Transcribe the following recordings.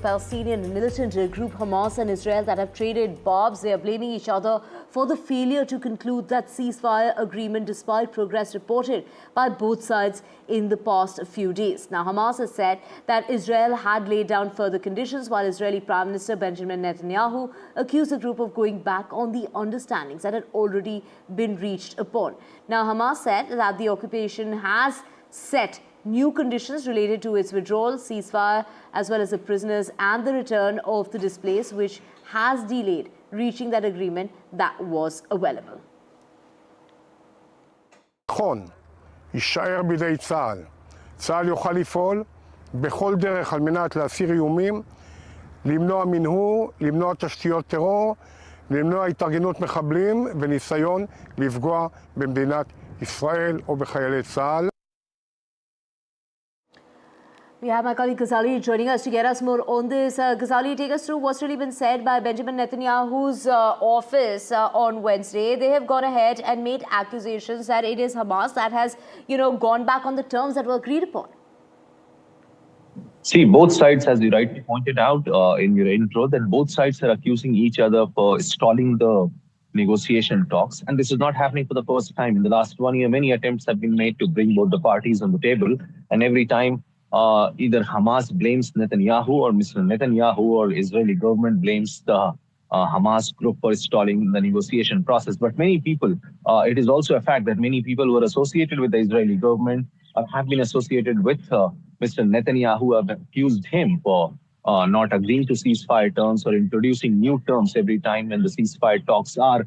Palestinian militant group Hamas and Israel that have traded bombs. They are blaming each other for the failure to conclude that ceasefire agreement despite progress reported by both sides in the past few days. Now, Hamas has said that Israel had laid down further conditions, while Israeli Prime Minister Benjamin Netanyahu accused the group of going back on the understandings that had already been reached upon. Now, Hamas said that the occupation has set new conditions related to its withdrawal, ceasefire, as well as the prisoners and the return of the displaced, which has delayed reaching that agreement that was available. יישאר בידי צה"ל. צה"ל יוכל לפעול בכל דרך על מנת להסיר איומים, למנוע מנהור, למנוע תשתיות טרור, למנוע התארגנות מחבלים וניסיון לפגוע במדינת ישראל או בחיילי צה"ל. We have my colleague Ghazali joining us to get us more on this. Ghazali, take us through what's really been said by Benjamin Netanyahu's office on Wednesday. They have gone ahead and made accusations that it is Hamas that has, gone back on the terms that were agreed upon. See, both sides, as you rightly pointed out in your intro, that both sides are accusing each other for stalling the negotiation talks. And this is not happening for the first time. In the last 1 year, many attempts have been made to bring both the parties on the table. And every time, either Hamas blames Netanyahu or Mr. Netanyahu or Israeli government blames the Hamas group for stalling the negotiation process. But many people, it is also a fact that many people who are associated with the Israeli government have been associated with Mr. Netanyahu, have accused him for not agreeing to ceasefire terms or introducing new terms every time when the ceasefire talks are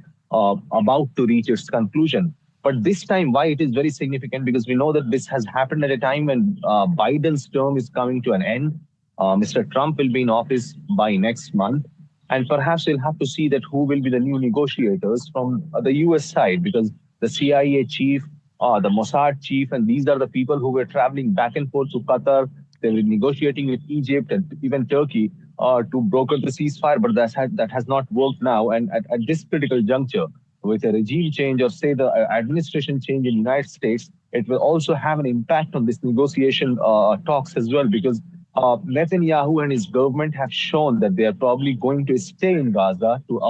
about to reach its conclusion. But this time, why it is very significant, because we know that this has happened at a time when Biden's term is coming to an end. Mr. Trump will be in office by next month. And perhaps we'll have to see that who will be the new negotiators from the US side, because the CIA chief, the Mossad chief, and these are the people who were traveling back and forth to Qatar. They were negotiating with Egypt and even Turkey to broker the ceasefire, but that has not worked now. And at this critical juncture, with a regime change or say the administration change in the United States, it will also have an impact on this negotiation talks as well, because Netanyahu and his government have shown that they are probably going to stay in Gaza to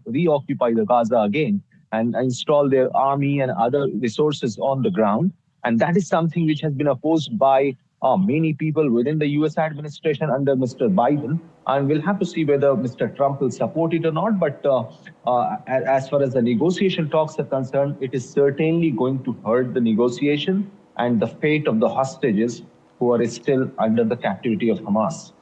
reoccupy the Gaza again and install their army and other resources on the ground. And that is something which has been opposed by many people within the US administration under Mr. Biden. And we'll have to see whether Mr. Trump will support it or not. But as far as the negotiation talks are concerned, it is certainly going to hurt the negotiation and the fate of the hostages who are still under the captivity of Hamas.